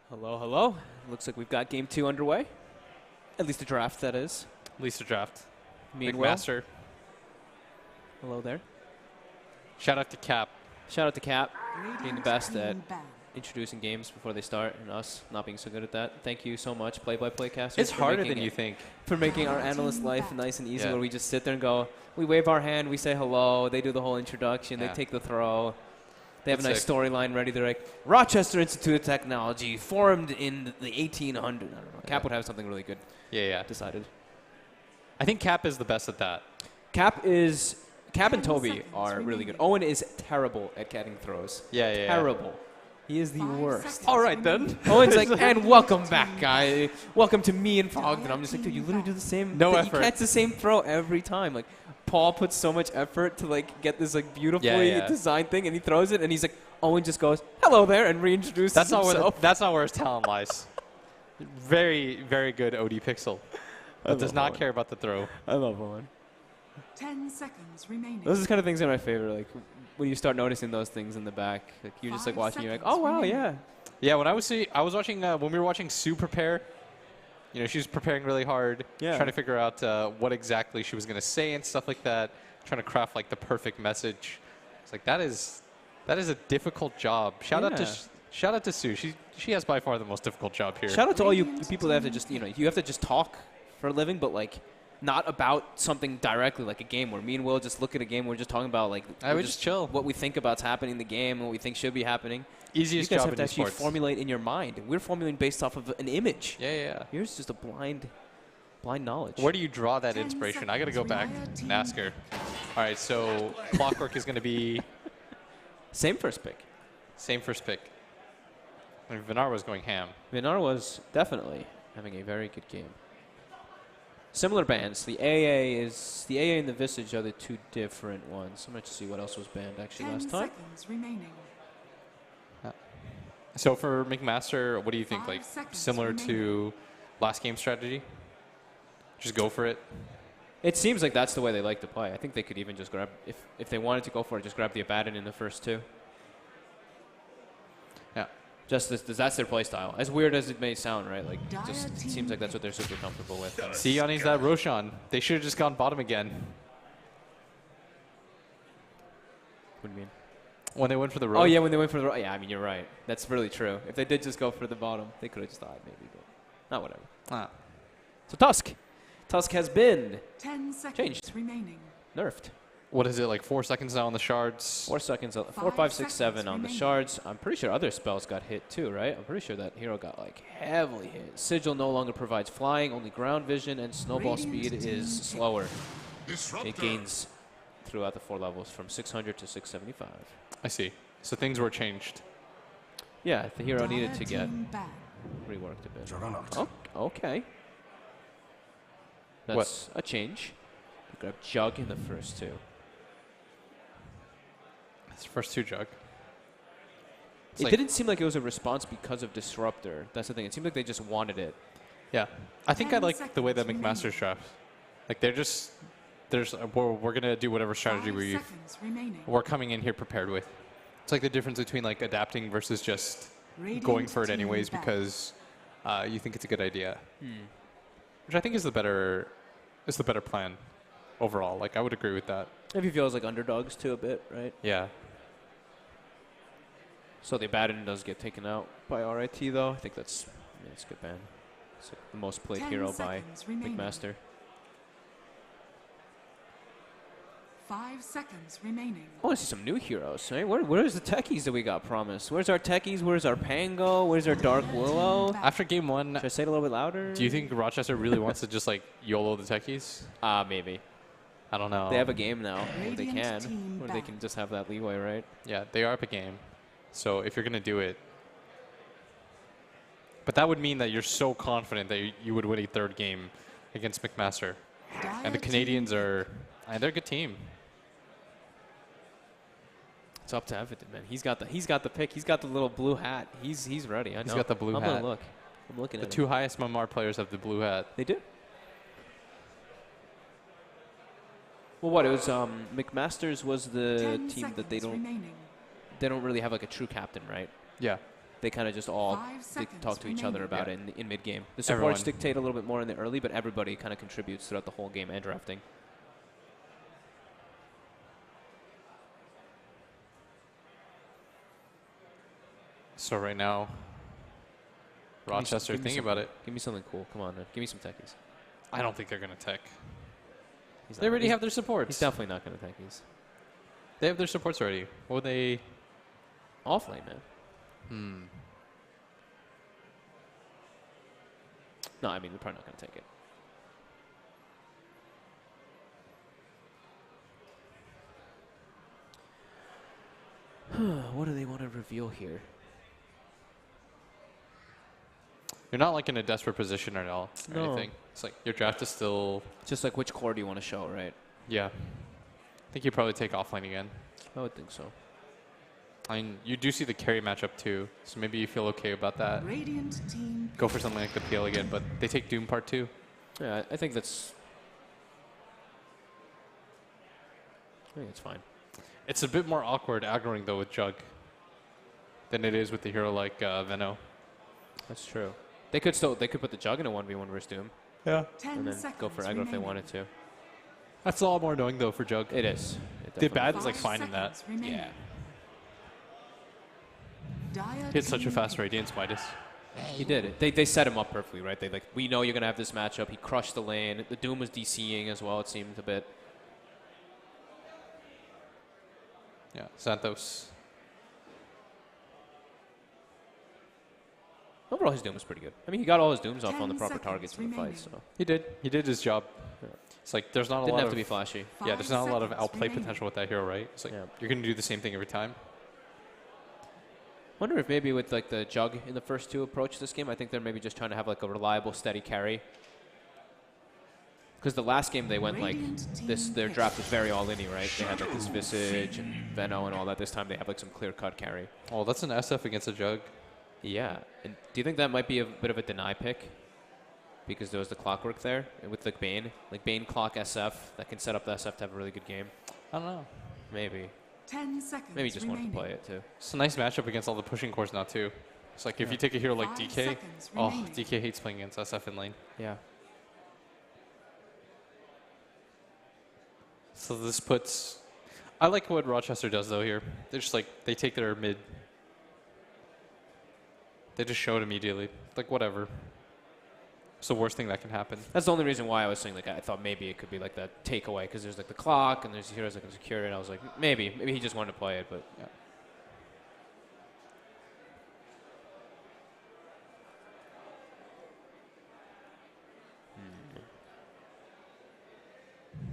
Hello, hello. Looks like we've got game 2 underway. At least a draft, that is. At least a draft. Meanwhile, McMaster. hello there. Shout out to Cap. Shout out to Cap, being the best at introducing games before they start, and us not being so good at that. Thank you so much, play-by-play casters. It's harder than you think. For making our analyst life nice and easy, Yeah. where we just sit there and go, we wave our hand, we say hello, they do the whole introduction, Yeah. they take the throw. They have That's a nice sick. storyline ready. They're like, Rochester Institute of Technology, formed in the 1800s. I don't know. Cap would have something really good Yeah. decided. I think Cap is the best at that. Cap and Toby are really good. Owen is terrible at getting throws. Yeah. Terrible. He is the worst. All right, then. Owen's like, and welcome back, guy. Welcome to me and Fogden. I'm just like, dude, you literally do the same. No You effort. catch the same throw every time. Like, Paul puts so much effort to like get this like beautifully Yeah. designed thing, and he throws it, and he's like, Owen just goes, hello there, and reintroduces That's not himself. that's not where his talent lies. Very, very good OD Pixel. But does love not Owen. care about the throw. I love Owen. 10 seconds remaining. Those are the kind of things that are my favorite. Like when you start noticing those things in the back, like you're just like 5 watching, you're like, seconds oh wow, remaining. yeah. Yeah, when I was watching when we were watching Sue prepare, you know, she was preparing really hard, Yeah. trying to figure out what exactly she was going to say and stuff like that, trying to craft like the perfect message. It's like that is a difficult job. Shout out to Sue. She has by far the most difficult job here. Shout out to all you people that have to just, you have to just talk for a living, but like not about something directly, like a game where me and Will just look at a game. We're just talking about like I we're would just chill. what we think about's happening in the game and what we think should be happening. Easiest you guys job have in to actually esports. formulate in your mind. We're formulating based off of an image. Yeah. Yours is just a blind knowledge. Where do you draw that 10 inspiration? I got to go seconds, back Riot and ask her. All right, so Clockwork is going to be Same first pick. same first pick. I mean, Vinar was going ham. Vinar was definitely having a very good game. Similar bans. The AA and the Visage are the two different ones. I'm going to see what else was banned actually 10 last time. seconds remaining. So for McMaster, what do you think? 5 Like seconds similar remaining. to last game strategy? Just go for it. It seems like that's the way they like to play. I think they could even just grab, if they wanted to go for it, just grab the Abaddon in the first two. Yeah. Just that's their play style. As weird as it may sound, right? Like, just it seems like that's what they're super comfortable with. See, Yanni's that Roshan. They should have just gone bottom again What do you mean? when they went for the road. Oh yeah, when they went for the yeah. I mean, you're right. That's really true. If they did just go for the bottom, they could have just died maybe, but not whatever. Ah. So Tusk has been 10 seconds Changed. remaining. nerfed. What is it, like 4 seconds now on the shards? 4 seconds, 4, 5 5, 6, 7 seconds on the remaining. shards. I'm pretty sure other spells got hit too, right? I'm pretty sure that hero got like heavily hit. Sigil no longer provides flying, only ground vision, and snowball Radiant speed team is pick. slower. It gains throughout the 4 levels from 600 to 675. I see. So things were changed. Yeah, the hero needed to Dire get team ban. reworked a bit. Juggernaut. Oh, okay. That's a change. They grabbed Jug in the first two. It's first 2 jug. It's It like- didn't seem like it was a response because of Disruptor. That's the thing. It seemed like they just wanted it. Yeah. I think I 10 like the way that seconds McMaster's draft. Like they're just we're going to do whatever strategy 5 seconds remaining. we're coming in here prepared with. It's like the difference between like adapting versus just Radiant going for it team anyways ban. because you think it's a good idea. Which I think is the better plan overall. Like I would agree with that. If he feels like underdogs too a bit, right? Yeah. So the Abaddon does get taken out by RIT though. I think that's a good ban. It's like the most played 10 hero by seconds remaining. McMaster. 5 seconds remaining. I want to see some new heroes, right? Where's the techies that we got promised? Where's our techies? Where's our Pango? Where's our Dark Willow? After game 1, Should I say it a little bit louder? do you think Rochester really wants to just like YOLO the techies? Maybe. I don't know. They have a game now where they Radiant can. team Where they back. can just have that leeway, right? Yeah, they are up a game. So if you're going to do it. But that would mean that you're so confident that you would win a 3rd game against McMaster. And the Dire Canadians team are, they're a good team. It's up to Everton, man. He's got the pick. He's got the little blue hat. He's ready. I know. He's got the blue I'm hat. gonna look. I'm looking The at 2 him. highest MMR players have the blue hat. They do. Well, what it was? McMaster's was the 10 team that they seconds remaining. don't really have like a true captain, right? Yeah. they kind of just all 5 seconds talk to each other remaining. about Yeah. it in mid-game. The supports Everyone. dictate a little bit more in the early, but everybody kind of contributes throughout the whole game and drafting. So right now, Rochester, give me thinking something. about it. Give me something cool. Come on, man. Give me some techies. I don't think they're going to tech. He's They not- already he's- have their supports. He's definitely not going to techies. They have their supports already. What would they? Off lane, man. No, I mean, they're probably not going to take it. What do they want to reveal here? You're not like in a desperate position at all or No. anything. It's like your draft is still. Just like which core do you want to show, right? Yeah. I think you probably take offlane again. I would think so. I mean, you do see the carry matchup too, so maybe you feel okay about that. Radiant team Go for something like the PL again, but they take Doom Part 2. Yeah, I think that's. I think it's fine. It's a bit more awkward aggroing though with Jug than it is with the hero like Veno. That's true. They could put the Jug in a 1v1 versus Doom, Yeah. 10 and then seconds go for aggro if they wanted to. That's a lot more annoying though for Jug. It is. It The definitely bad is. is like finding that. Yeah. He had such a fast Radiance Midas. He did it. They set him up perfectly, right? They we know you're gonna have this matchup. He crushed the lane. The Doom was DCing as well. It seemed a bit. Yeah, Santos. Overall, his Doom was pretty good. I mean, he got all his Dooms off on the 10 proper seconds targets in the fight. remaining. So He did. He did his job. It's like there's not a didn't lot have of to be flashy. yeah, there's not a lot of 5 outplay seconds potential with that hero, right? It's like Yeah. you're gonna do the same thing every time. Wonder if maybe with like the Jug in the first two approach this game, I think they're maybe just trying to have like a reliable, steady carry. Because the last game they went like this, their draft was very all-in-y, right? They had like this Visage and Veno and all that. This time they have like some clear-cut carry. Oh, that's an SF against a Jug. Yeah. And do you think that might be a bit of a deny pick? Because there was the clockwork there and with like Bane clock SF that can set up the SF to have a really good game. I don't know. Maybe. 10 seconds Maybe he just wanted remaining. to play it too. It's a nice matchup against all the pushing cores now too. It's like if Yeah. you take a hero like 5 DK, seconds oh, remaining. DK hates playing against SF in lane. Yeah. So this puts. I like what Rochester does though here. They're just like they take their mid. They just show it immediately. Like whatever. It's the worst thing that can happen. That's the only reason why I was saying like I thought maybe it could be like that takeaway because there's like the clock and there's heroes that can secure it. And I was like maybe he just wanted to play it, but Yeah.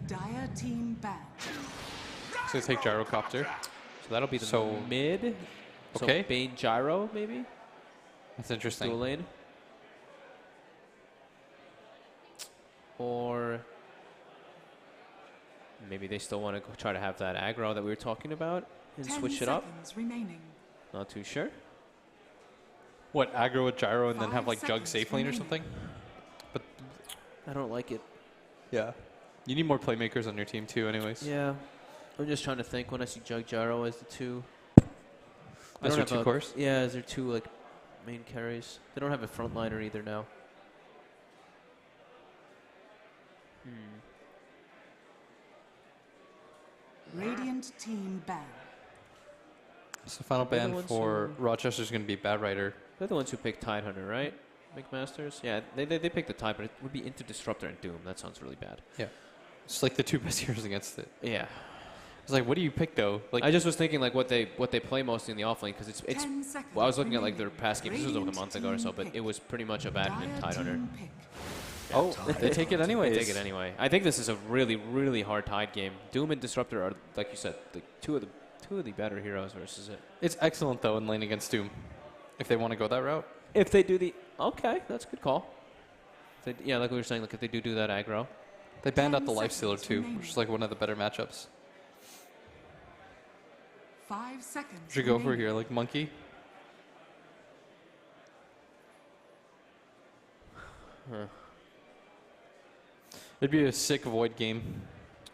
Dire team ban. So they take Gyrocopter. so that'll be the So- mid. Okay. So Bane Gyro maybe That's dual interesting. lane. Or maybe they still want to try to have that aggro that we were talking about and 10 switch it up. seconds remaining. Not too sure. What, aggro with Gyro and then 5 have like Jug seconds safe lane or remaining. something? But I don't like it. yeah. You need more playmakers on your team too anyways. Yeah. I'm just trying to think when I see Jug Gyro as the two. They As don't your have two a- cores? Yeah, as their two like main carries. They don't have a frontliner either now. Radiant team ban. So final They're the ban ones for who- Rochester's going to be Bad Rider. They're the ones who picked TideHunter, right? McMasters? Yeah, they picked the Tide, but it would be into Disruptor and Doom. That sounds really bad. Yeah. It's like the two best heroes against it. Yeah. It's like, what do you pick though? Like, I just was thinking like what they play mostly in the offlane because it's 10 seconds well, I was looking at like their remaining. past games. This was like a Radiant month ago or so, team but pick. it was pretty much abandoned Dire TideHunter. team pick. oh, they take it anyways. They take it anyway. I think this is a really, really hard Tide game. Doom and Disruptor are, like you said, the two of the better heroes versus it. It's excellent though in lane against Doom, if they want to go that route. If they do the okay, that's a good call. Yeah, like we were saying, like if they do that aggro. They banned 10 out the Lifestealer seconds too, remaining. which is like one of the better matchups. 5 seconds. Should go for remaining. here, like Monkey. It'd be a sick Void game.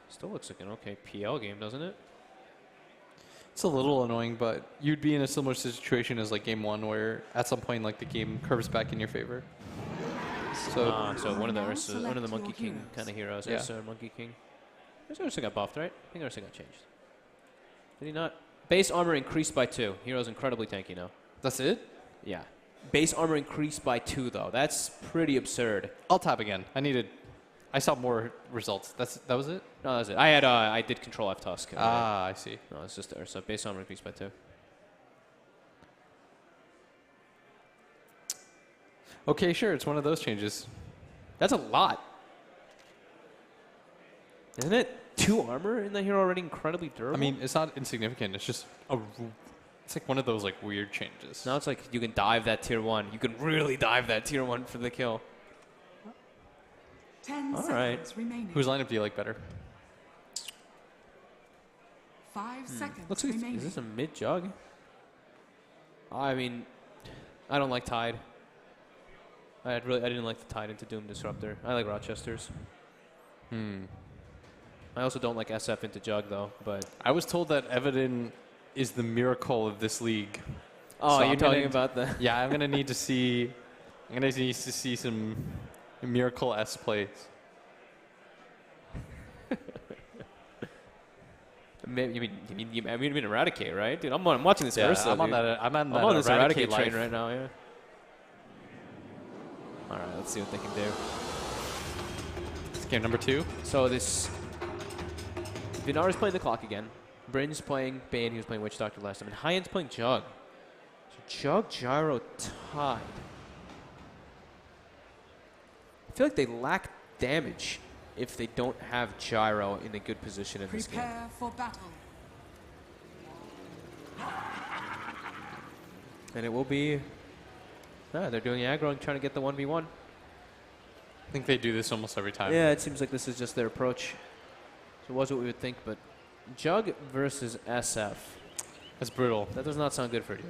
Still looks like an okay PL game, doesn't it? It's a little annoying, but you'd be in a similar situation as like game 1, where at some point like the game curves back in your favor. So So one of the Now Ursa, one of the select Monkey your King heroes. kind of heroes. Yeah. Ursa or Monkey King. Ursa got buffed, right? I think Ursa got changed. Did he not? Base armor increased by 2. Hero's incredibly tanky now. that's it. Yeah. Base armor increased by 2, though. That's pretty absurd. I'll tap again. I saw more results. That was it. No, that's it. I did control F Tusk. Ah, I see. No, it's just Ursa. Base armor increased by 2. Okay, sure. It's one of those changes. That's a lot. Isn't it? 2 armor in the hero already incredibly durable? I mean, it's not insignificant. It's just it's like one of those like weird changes. now it's like you can dive that tier 1. You can really dive that tier 1 for the kill. 10 All seconds right. remaining. Whose lineup do you like better? 5 seconds Looks like remaining. is this a mid jug? I mean, I don't like Tide. I didn't like the Tide into Doom Disruptor. I like Rochester's. I also don't like SF into Jug though, but I was told that Evidin is the miracle of this league. oh, So you're I'm talking gonna- about the Yeah, I'm gonna need to see. I'm gonna need to see some miracle S plays. Maybe, you mean Eradicate, right? Dude, I'm watching this Yeah, Ursa, I'm on dude. that. I'm on that I'm on this Eradicate life. train right now, yeah. All right, let's see what they can do. It's game number 2. So this Vinara's playing the clock again. Bryn's playing Bane. He was playing Witch Doctor last time, and Hyan's playing Jug. So Jug, Gyro, Tide. I feel like they lack damage if they don't have Gyro in a good position in this game. Prepare for battle. And it will be. They're doing aggro and trying to get the 1v1. I think they do this almost every time. Yeah, it seems like this is just their approach. So it was what we would think, but Jug versus SF. That's brutal. That does not sound good for you.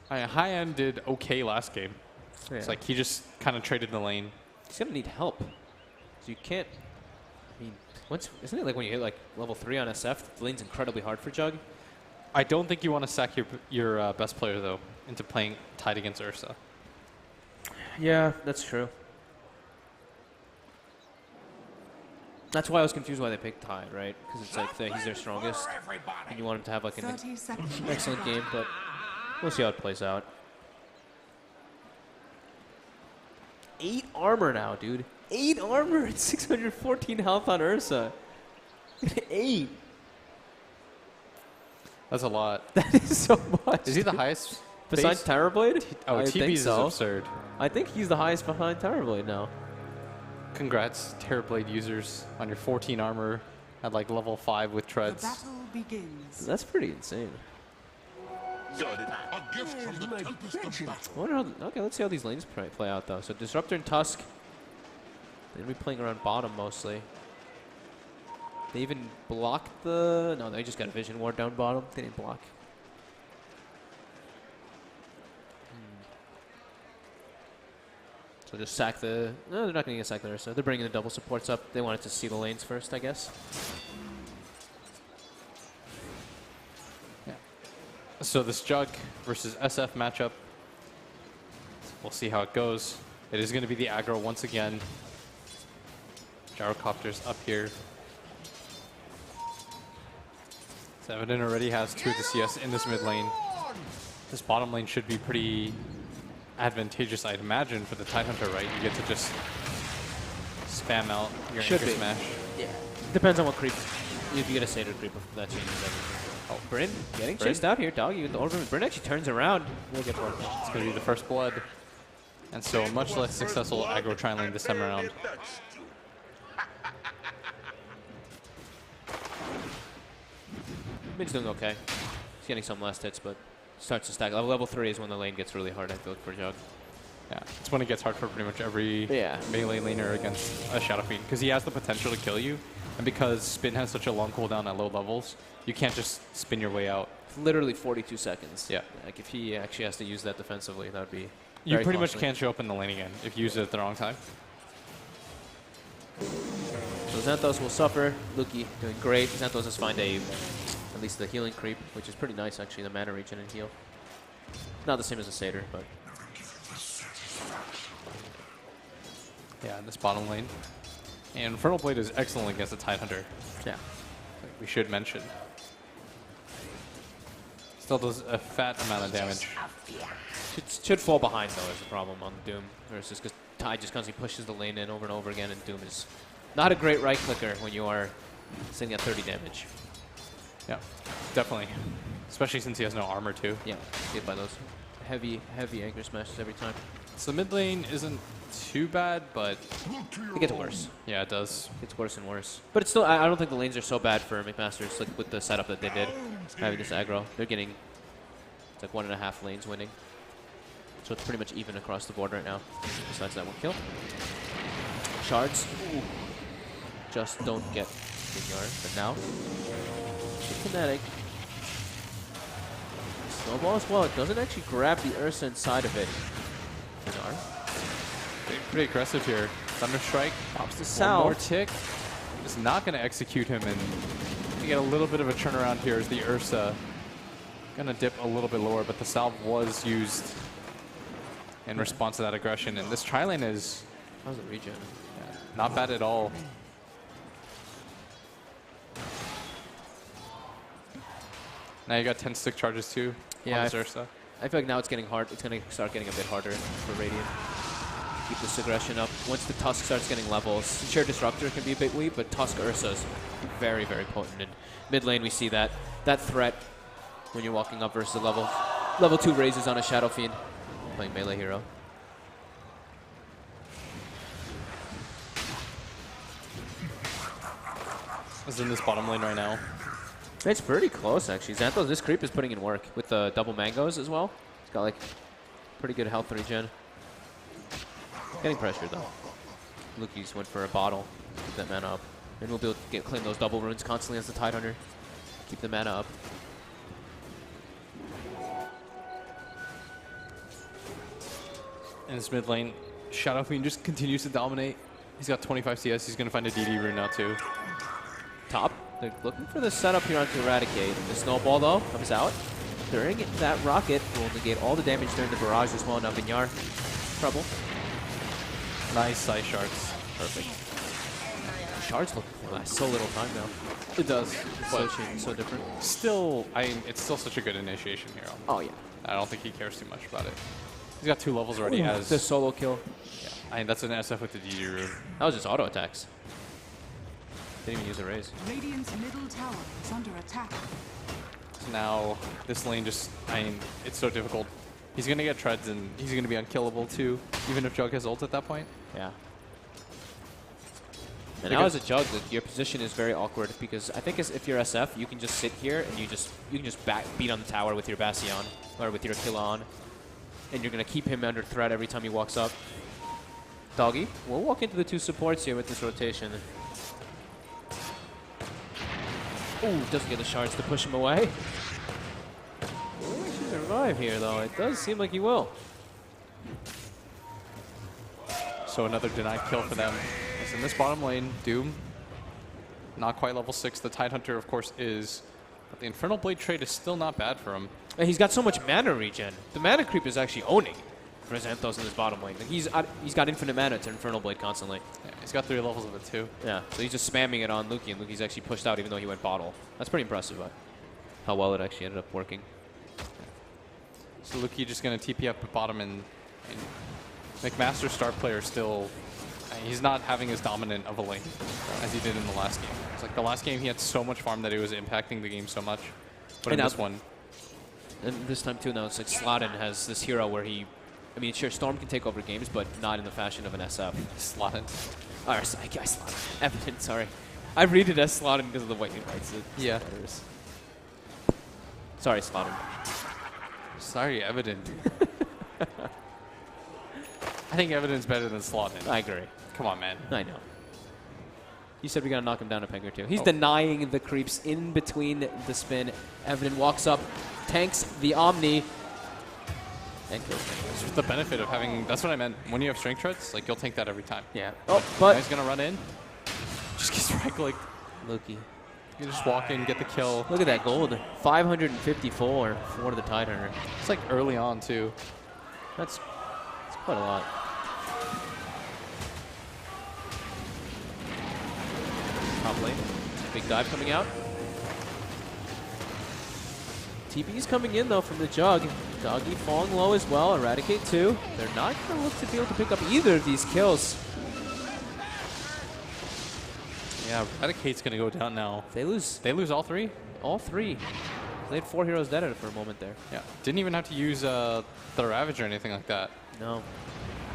High End did okay last game. Yeah. It's like he just kind of traded the lane. He's gonna need help. So you can't. I mean, isn't it like when you hit like level 3 on SF, the lane's incredibly hard for Jug? I don't think you want to sack your best player though into playing Tide against Ursa. Yeah, that's true. That's why I was confused why they picked Tide, right? Because it's like he's their strongest, and you want him to have like an 30 seconds. excellent game, but we'll see how it plays out. 8 armor now, dude. 8 armor and 614 health on Ursa. 8. That's a lot. That is so much. Is he the highest? Besides base? Terrorblade? Oh, I TB's think is so. absurd. I think he's the highest behind Terrorblade now. Congrats, Terrorblade users, on your 14 armor at like level 5 with The treads. battle begins. That's pretty insane. A gift from the tempest of battle. I wonder how, okay, let's see how these lanes play out, though. So Disruptor and Tusk, they'll be playing around bottom mostly. They even blocked the... No, they just got a Vision Ward down bottom. They didn't block. So just sack the... No, they're not going to get sack the Ursa. They're bringing the double supports up. They wanted to see the lanes first, I guess. So this Jug versus SF matchup, we'll see how it goes. It is going to be the aggro once again. Gyrocopter's up here. Evidin already has 2 of the CS in this mid lane. This bottom lane should be pretty advantageous, I'd imagine, for the Tidehunter, right? You get to just spam out your Should anchor be. smash. Yeah. Depends on what creep. If you get a Satyr creep, that changes everything. Oh, Bryn getting Bryn? chased out here. Doggy with the overman. Bryn actually turns around. We'll get for it. It's going to be the first blood. And so a much less successful aggro tri lane this time around. Mid's doing okay. He's getting some last hits, but starts to stack. Level 3 is when the lane gets really hard, I feel like, for Jug. Yeah, it's when it gets hard for pretty much every melee laner against a Shadow Fiend, because he has the potential to kill you, and because Spin has such a long cooldown at low levels, you can't just spin your way out. It's literally 42 seconds. Yeah. Like, if he actually has to use that defensively, that would be You very pretty much costly. can't show up in the lane again if you use it at the wrong time. So Xanthos will suffer. Luki doing great. Xanthos has found a At least the healing creep, which is pretty nice actually, the mana regen and heal. Not the same as a Satyr, but Yeah, in this bottom lane. And Infernal Blade is excellent against the Tidehunter. yeah. Like we should mention. Still does a fat amount of damage. Should fall behind though is the problem on Doom versus because Tide just constantly pushes the lane in over and over again, and Doom is not a great right clicker when you are sitting at 30 damage. Yeah, definitely. Especially since he has no armor too. Yeah, get by those heavy anchor smashes every time. So the mid lane isn't too bad, but It gets worse. yeah, it does. It gets worse and worse. But it's still, I don't think the lanes are so bad for McMaster. It's like with the setup that they did, having this aggro. They're getting, it's like 1.5 lanes winning. So it's pretty much even across the board right now, besides that one kill. Shards. Ooh. Just don't get Yard, but now, the kinetic. Snowball as well. It doesn't actually grab the Ursa inside of it. Yard. Pretty aggressive here. Thunderstrike. Pops the One Salve. more tick. Is not going to execute him, and you get a little bit of a turnaround here as the Ursa going to dip a little bit lower, but the Salve was used in response to that aggression, and this tri-lane is How's the regen? not bad at all. Now you got 10 stick charges too. Yeah, on this Ursa. I feel like now it's getting hard. It's going to start getting a bit harder for Radiant. Keep this aggression up. Once the Tusk starts getting levels, sure, Disruptor can be a bit weak, but Tusk Ursa is very, very potent. In mid lane, we see that threat when you're walking up versus a level 2 raises on a Shadow Fiend, playing melee hero. Is in this bottom lane right now. It's pretty close, actually. Xanthos, this creep is putting in work with the double mangoes as well. He's got like pretty good health regen. Getting pressured though. Luki's went for a bottle. Keep that mana up. And we'll be able to claim those double runes constantly as the Tidehunter. Keep the mana up. In this mid lane, Shadow Fiend just continues to dominate. He's got 25 CS. He's going to find a DD rune now too. Top. They're looking for the setup here onto Eradicate. The Snowball, though, comes out. During that rocket, will negate all the damage during the barrage as well. Now Vinyar, trouble. Nice Sight Shards. Perfect. Shards look last so little time now. It does. So But cheap, so different. still, it's still such a good initiation here. Oh, yeah. I don't think he cares too much about it. He's got 2 levels already. As The solo kill. yeah, that's an SF with the DD rune. That was just auto attacks. Didn't even use a raise. Radiant's middle tower is under attack. So now this lane just, it's so difficult. He's going to get treads and he's going to be unkillable too, even if Jug has ult at that point. Yeah. And now as a Jug, your position is very awkward because I think if you're SF, you can just sit here and you can just beat on the tower with your Bastion or with your Killa on, and you're gonna keep him under threat every time he walks up. Doggy, we'll walk into the 2 supports here with this rotation. Ooh, doesn't get the shards to push him away. Will he survive here though? It does seem like he will. So another denied kill for them. As in this bottom lane, Doom, not quite level 6. The Tidehunter, of course, is. But the Infernal Blade trade is still not bad for him. And he's got so much mana regen. The mana creep is actually owning for Xanthos in this bottom lane. Like he's got infinite mana to Infernal Blade constantly. Yeah, he's got 3 levels of it too. Yeah, so he's just spamming it on Luki, and Luki's actually pushed out even though he went bottle. That's pretty impressive, how well it actually ended up working. So Luki just going to TP up at bottom, and McMaster star player still, he's not having as dominant of a lane as he did in the last game. It's like the last game he had so much farm that it was impacting the game so much. But in this one, and this time too, now it's like Sladden has this hero where he, I mean, sure, Storm can take over games, but not in the fashion of an SF. Sladden. Or, I guess Sladden. Evident, sorry. I read it as Sladden because of the way he writes it. Yeah. Sorry, Sladden. Sorry, Evident. I think Evident's better than Sladden. I agree. Come on, man. I know. You said we gotta knock him down a peg or two. He's denying the creeps in between the spin. Evident walks up, tanks the Omni, and kills him. It's just the benefit of having, that's what I meant. When you have strength treads, like you'll tank that every time. Yeah. Oh, but Now he's gonna run in. Just gets right clicked. Loki. You just walk in, get the kill. Look at that gold. 554 for the Tidehunter. It's like early on, too. That's quite a lot. Top lane. Big dive coming out. TB's coming in, though, from the Jug. Doggy falling low as well. Eradicate, too. They're not going to look to be able to pick up either of these kills. Yeah, Eradicate's going to go down now. They lose all three? all three. They had 4 heroes dead for a moment there. Yeah. Didn't even have to use the Ravage or anything like that. No.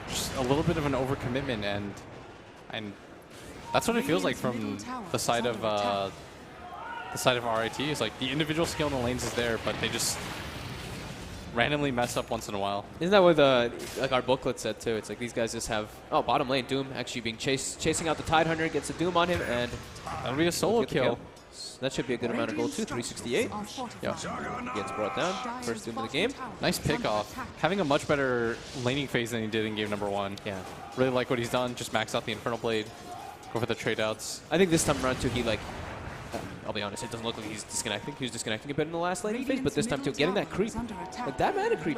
Just a little bit of an overcommitment, and that's what it feels like from the side of RIT. Is like the individual skill in the lanes is there, but they just randomly mess up once in a while. Isn't that what like our booklet said too? It's like these guys just have bottom lane Doom actually being chasing out the Tidehunter, gets a Doom on him, and that'll be a solo kill. So that should be a good amount of gold too. 368. Yeah. Gets brought down. First Doom of the game. Nice pick off. Having a much better laning phase than he did in game number 1. Yeah. Really like what he's done. Just max out the Infernal Blade. Go for the trade outs. I think this time around too, he like. I'll be honest, it doesn't look like he's disconnecting. He was disconnecting a bit in the last laning phase, but this time too, getting that creep. Like that mana creep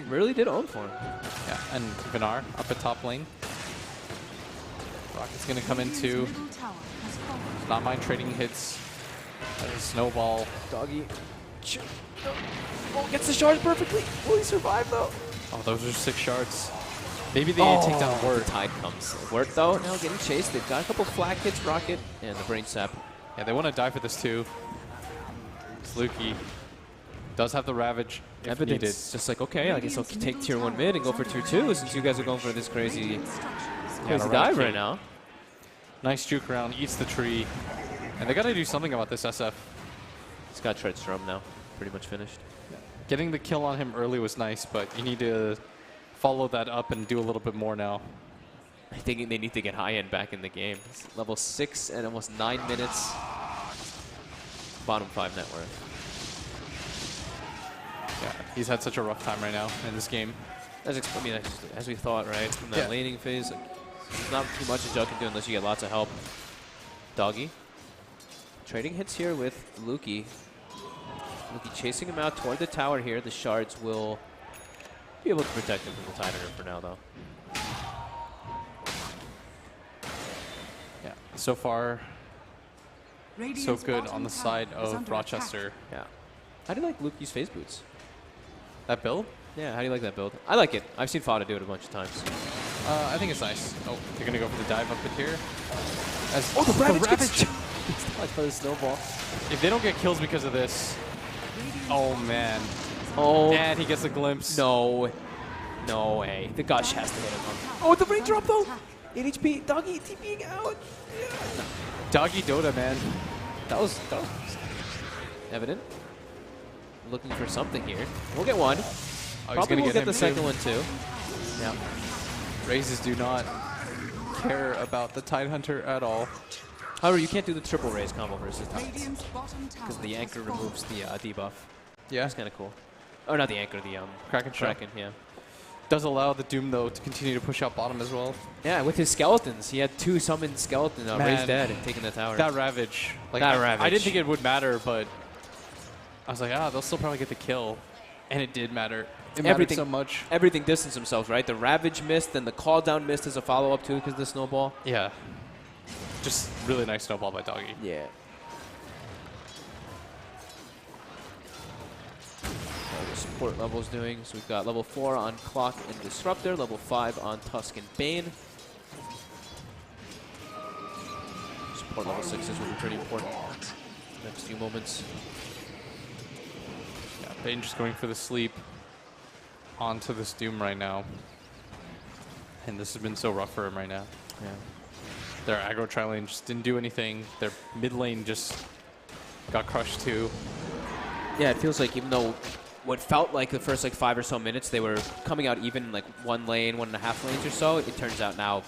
really did own for him. Yeah, and Vinar up at top lane. Rocket's going to come in too. Not mind trading hits. That is Snowball. Doggy. Oh, gets the shards perfectly. Will he survive though? Oh, those are 6 shards. Maybe they take down Word. The Tide comes. Word though, now getting chased. They've got a couple flak hits, Rocket, and the Brain Sap. Yeah, they want to die for this too. Sluky does have the Ravage if needed. It's just like, okay, I guess I'll take tier 1 mid and go for tier 2 since you guys are going for this crazy dive right now. Nice juke around, eats the tree. And they got to do something about this SF. He's got Tread Strum now, pretty much finished. Yeah. Getting the kill on him early was nice, but you need to follow that up and do a little bit more now. I think they need to get high end back in the game. It's level 6 and almost 9 minutes. Bottom 5 net worth. Yeah, he's had such a rough time right now in this game. As we thought, right? From that laning phase, like, there's not too much a Jug can do unless you get lots of help. Doggy. Trading hits here with Lukey. Lukey chasing him out toward the tower here. The shards will be able to protect him from the Tidehunter for now, though. Yeah, so far, so good on the side of Rochester. Yeah. How do you like Lukey's phase boots? That build? Yeah, how do you like that build? I like it. I've seen Fada do it a bunch of times. I think it's nice. Oh, they're going to go for the dive up in here. The Ravage! For the snowball. If they don't get kills because of this, oh man. Oh. And he gets a glimpse. No. No way. The Gush has to hit him. Oh, the raindrop though! 8 HP. Doggy TPing out. Yeah. Doggy Dota, man. That was evident. Looking for something here. We'll get one. Oh, Probably we'll get the second one too. Yeah. Raises do not care about the Tidehunter at all. However, you can't do the triple raise combo versus Tides because the anchor removes the debuff. Yeah. It's kind of cool. Oh, not the anchor, the Kraken. yeah. Does allow the Doom, though, to continue to push out bottom as well. Yeah, with his skeletons. He had 2 summoned skeleton raised dead and taking the tower. That Ravage. Like, that Ravage. I didn't think it would matter, but I was like, they'll still probably get the kill. And it did matter. It mattered so much. Everything distanced themselves, right? The Ravage missed, then the call down missed as a follow-up, too, because of the snowball. Yeah. Just really nice snowball by Doggy. Yeah. The support levels doing. So we've got level 4 on Clock and Disruptor, level 5 on Tusk and Bane. Support level 6s will be pretty important next few moments. Yeah, Bane just going for the sleep onto this Doom right now. And this has been so rough for him right now. Yeah. Their aggro tri-lane just didn't do anything. Their mid lane just got crushed too. Yeah, it feels like even though what felt like the first 5 or so minutes, they were coming out even in 1 lane, 1.5 lanes or so, it turns out now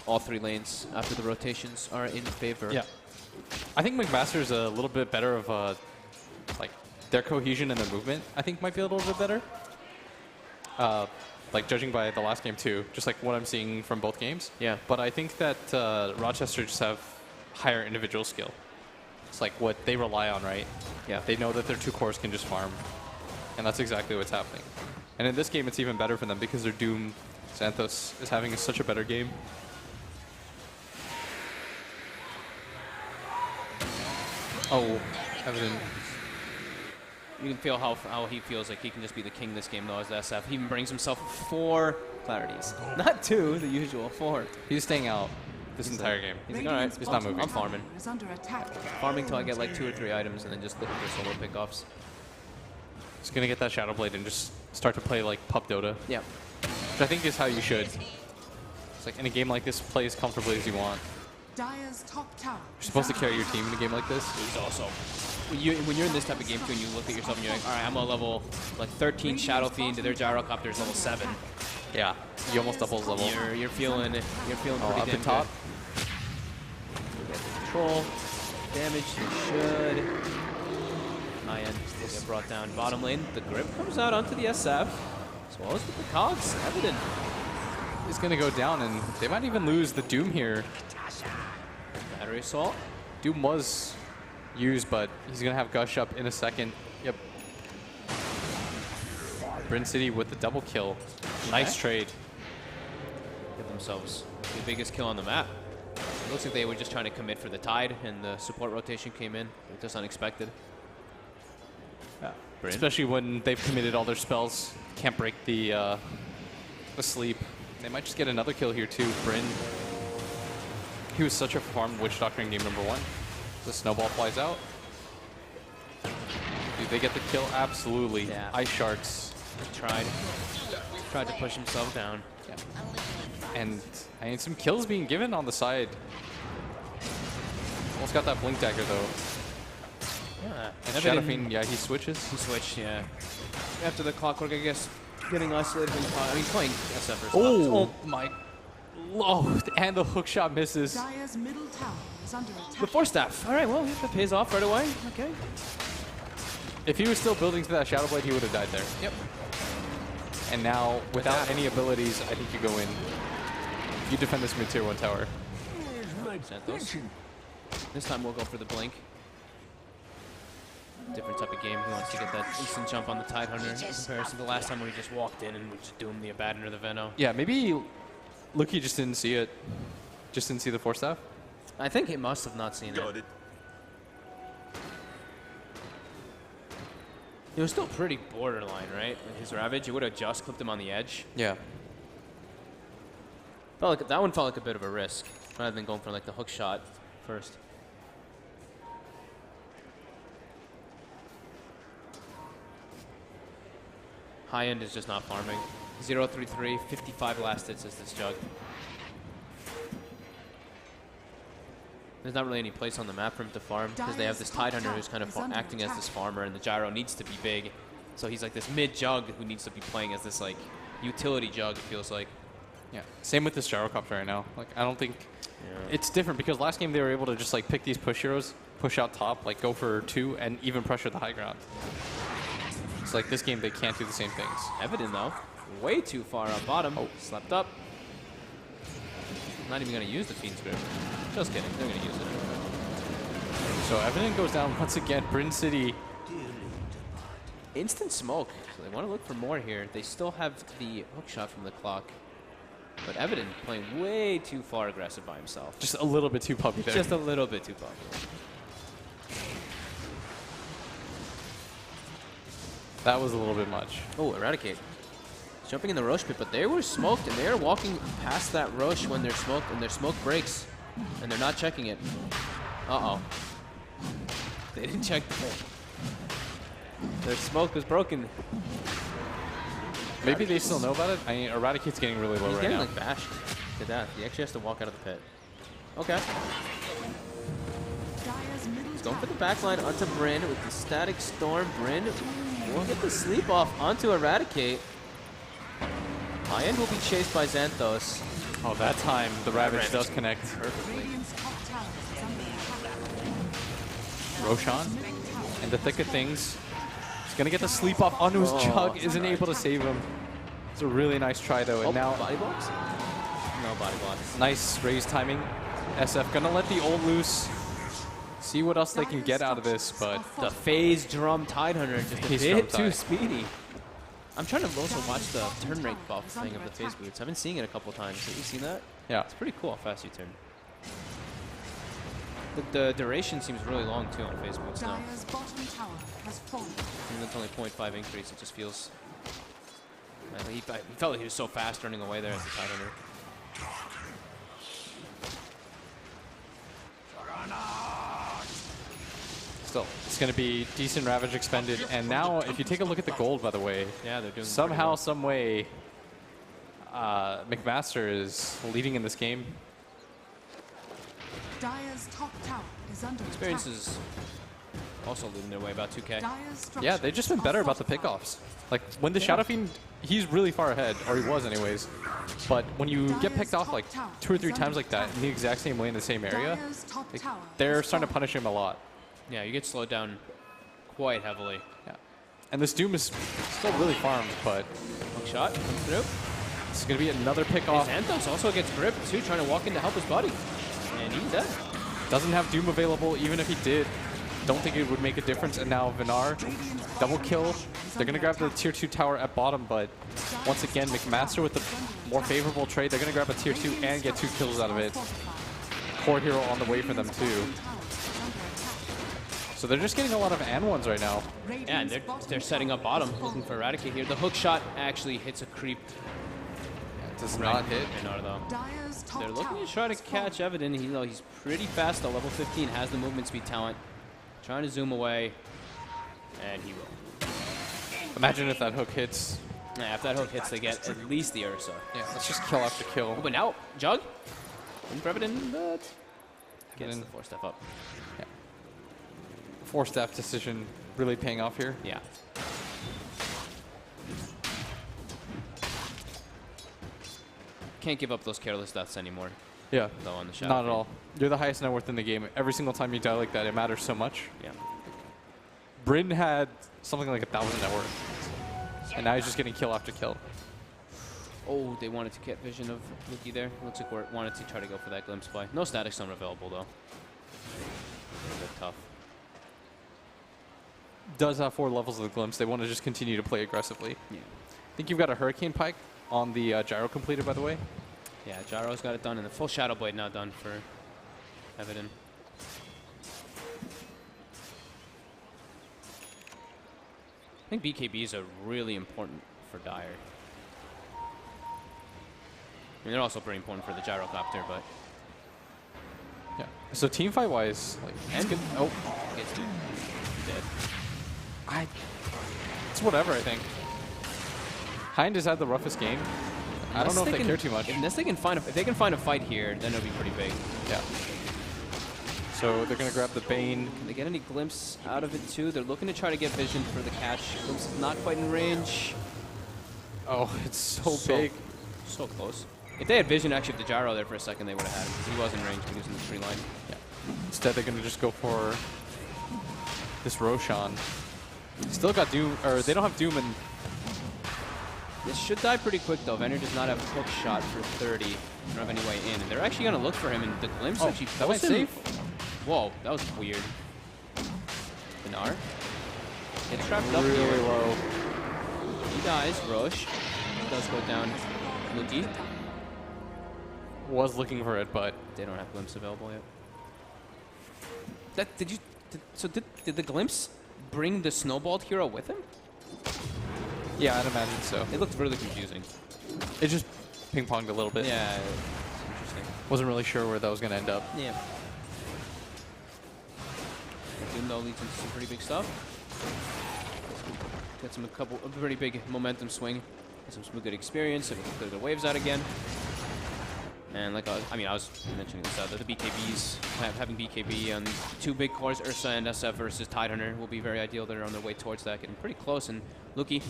all 3 lanes after the rotations are in favor. Yeah. I think McMaster is a little bit better of their cohesion and their movement, I think might be a little bit better. Judging by the last game too, just what I'm seeing from both games. Yeah. But I think that Rochester just have higher individual skill. It's like what they rely on, right? Yeah. They know that their 2 cores can just farm. And that's exactly what's happening. And in this game, it's even better for them because their Doom Xanthos is having such a better game. Oh, Evident. You can feel how he feels like he can just be the king this game, though, as the SF. He even brings himself 4 clarities. Not 2, the usual 4. He's staying out this entire game. He's like, all right, He's not moving. I'm farming. Is under attack. Farming till I get like 2 or 3 items and then just looking for solo pickoffs. He's going to get that Shadow Blade and just start to play like Pub Dota. Yeah. Which I think is how you should. It's like in a game like this, play as comfortably as you want. Dire's top tower. You're supposed to carry your team in a game like this. He's also, when you're in this type of game too, and you look at yourself and you're like, all right, I'm a level like 13 Shadow Fiend, their Gyrocopter's level 7. Yeah, he almost doubles level. You're feeling pretty up damn the top. good. You get the control, damage, you should. High end will get brought down. Bottom lane, the grip comes out onto the SF, as well as with the cogs. Evident. Is going to go down, and they might even lose the Doom here. Battery assault. Doom was used, but he's going to have Gush up in a second. Yep. Bryn City with the double kill. Nice trade. Get themselves the biggest kill on the map. It looks like they were just trying to commit for the tide, and the support rotation came in. It was unexpected. Bryn. Especially when they've committed all their spells. Can't break the sleep. They might just get another kill here too. Bryn. He was such a farmed Witch Doctor in game number 1. The snowball flies out. Do they get the kill? Absolutely. Yeah. Ice Sharks. Tried to push himself down. Yeah. And I mean, some kills being given on the side. Almost got that Blink Dagger though. Yeah. And Shadow Fiend, yeah, he switches. He switched, yeah. After the Clockwork, I guess, getting isolated. I mean, he's playing SF or Oh my. Oh, and the hook shot misses. Dire's middle tower is under attack. The Force Staff. All right, well, that pays off right away. Okay. If he was still building to that Shadow Blade, he would have died there. Yep. And now, without any abilities, I think you go in. You defend this mid-tier 1 tower. Xanthos. This time we'll go for the Blink. Different type of game. He wants to get that instant jump on the Tidehunter in comparison to the last time where he just walked in and would just doom the Abaddon or the Veno. Yeah, maybe Lucky just didn't see it. Just didn't see the Force Staff. I think he must have not seen it. It was still pretty borderline, right? With his Ravage, it would have just clipped him on the edge. Yeah. Felt like that one felt like a bit of a risk, rather than going for like the hook shot first. High end is just not farming. 0-3-3, 55 last hits is this Jug. There's not really any place on the map for him to farm because they have this Tidehunter who's kind of acting as this farmer, and the Gyro needs to be big. So he's like this mid Jug who needs to be playing as this like utility Jug, it feels like. Yeah. Same with this Gyrocopter right now. Like, I don't think it's different because last game they were able to just like pick these push heroes, push out top, like go for 2, and even pressure the high ground. It's like this game they can't do the same things. Evident though, way too far up bottom. Oh, slept up. Not even going to use the Fiend's Grip. Just kidding, they're going to use it. So Evident goes down once again. Bryn City. Instant smoke, so they want to look for more here. They still have the hook shot from the clock. But Evident playing way too far aggressive by himself. Just a little bit too puppy there. Just a little bit too puppy. That was a little bit much. Oh, Eradicate. Jumping in the Roche pit, but they were smoked, and they're walking past that Roche when they're smoked, and their smoke breaks, and they're not checking it. Uh-oh. They didn't check the pit. Their smoke was broken. Maybe they still know about it? I mean, Eradicate's getting really low He's right getting now. like bashed to death. He actually has to walk out of the pit. Okay. He's going for the backline onto Bryn with the Static Storm. Bryn will get the sleep off onto Eradicate. High end will be chased by Xanthos. Oh, that time the Ravage does connect. Perfectly. Radiant's top tower is under attack. Roshan in the thick of things. He's going to get the sleep off onto his Jug. Isn't able to save him. It's a really nice try, though. And now body blocks? No body blocks. nice raise timing. SF going to let the ult loose. See what else they can get out of this, but The phase drum Tidehunter just a Phase bit drum too Tide. speedy. I'm trying to also watch the turn rate buff thing of the phase boots. I've been seeing it a couple times. Have you seen that? yeah. It's pretty cool how fast you turn. The duration seems really long too on phase boots now. Dire's bottom tower has fallen. Even though it's only 0.5 increase, it just feels... he felt like he was so fast running away there as the Tidehunter. Still, it's going to be decent Ravage expended. And now, if you take a look at the gold, by the way, Yeah, they're doing somehow, well. some way, McMaster is leading in this game. Dire's top tower is under Experience attack. is also leading their way about 2K. Dire's Yeah, they've just been better about the pickoffs. Like, when the Shadow Fiend, he's really far ahead, or he was anyways. But when you get picked off like 2 or 3 times like that in the exact same way in the same area, like, they're starting to punish him a lot. Yeah, you get slowed down quite heavily. Yeah. And this Doom is still really farmed, but Hook shot comes through. this is going to be another His pickoff. Anthos also gets gripped too, trying to walk in to help his buddy. And he's dead. Doesn't have Doom available, even if he did. Don't think it would make a difference. And now Vinar, double kill. They're going to grab the tier 2 tower at bottom, but once again, McMaster with the more favorable trade. They're going to grab a tier 2 and get 2 kills out of it. Core hero on the way for them too. So they're just getting a lot of and-ones right now. Yeah, and they're setting up bottom, looking for Eradicate here. The hook shot actually hits a creep. It does not hit. Vinar, though. Dire's top They're looking tower to try to has fallen. catch Evident. He's pretty fast though, level 15, has the movement speed talent. Trying to zoom away, and he will. Imagine if that hook hits. Yeah, if that hook hits, they get at least the Ursa. Yeah, let's just kill after kill. Oh, but now, Jug, in for Evident, but gets in. the 4-step up. 4-staff decision really paying off here. Yeah. Can't give up those careless deaths anymore, Yeah. though, on the shot. Not at all. You're the highest net worth in the game. Every single time you die like that, it matters so much. Yeah. Bryn had something like 1,000 net worth. And now he's just getting kill after kill. Oh, they wanted to get vision of Luki there. Looks like we wanted to try to go for that glimpse play. No static stone available, though. A bit tough. Does have 4 levels of the glimpse. They want to just continue to play aggressively. Yeah. I think you've got a Hurricane Pike on the gyro completed, by the way. Yeah, Gyro's got it done, and the full Shadow Blade now done for Evident. I think BKBs are really important for Dire. I mean, they're also pretty important for the Gyrocopter, but... Yeah. So team fight wise, like, it's good. Oh, Gets dead. it's whatever, I think. Hind has had the roughest game. I don't know if they care too much. Unless they can find if they can find a fight here, then it'll be pretty big. Yeah. So they're going to grab the Bane. Can they get any glimpse out of it too? They're looking to try to get vision for the catch. Glimpse is not quite in range. Oh, it's so big. So close. If they had vision actually of the Gyro there for a second, they would have had it. He was in range when he was in the tree line. Yeah. Instead, they're going to just go for this Roshan. Still got Doom, or they don't have Doom, and This should die pretty quick though. Venner does not have hook shot for 30. They don't have any way in. And they're actually going to look for him, and the glimpse actually that was kills him. safe. Whoa, that was weird. Vinar. Get trapped up Really here. low. He dies. Roche does go down. Luki. Was looking for it, but They don't have glimpse available yet. That did the glimpse bring the snowballed hero with him? yeah, I'd imagine so. It looked really confusing. It just ping-ponged a little bit. Yeah, it's interesting. Wasn't really sure where that was going to end up. Yeah. Doom though leads into some pretty big stuff. Got some a pretty big momentum swing. Some good experience. So we can clear the waves out again. And like I was mentioning this that the BKBs having BKB on 2 big cores, Ursa and SF versus Tidehunter will be very ideal. They're on their way towards that, getting pretty close. And Luki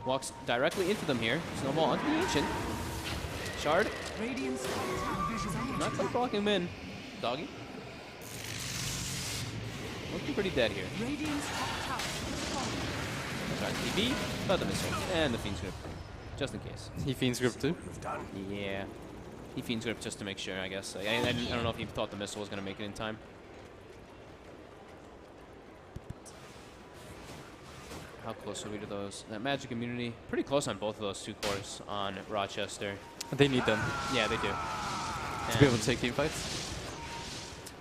walks directly into them here. Snowball onto the Ancient. Shard. Radiant's top tower is under Not quite blocking him in. Doggy. Looking pretty dead here. Radiant's top tower has fallen. Shard TV. About the missile. And the Fiend's Grip. Just in case. He Fiend's Grip too. Yeah. He Fiend's Grip just to make sure, I guess. I don't know if he thought the missile was going to make it in time. How close are we to those? That magic immunity, pretty close on both of those 2 cores on Rochester. They need them Yeah, they do. to be able to take team fights.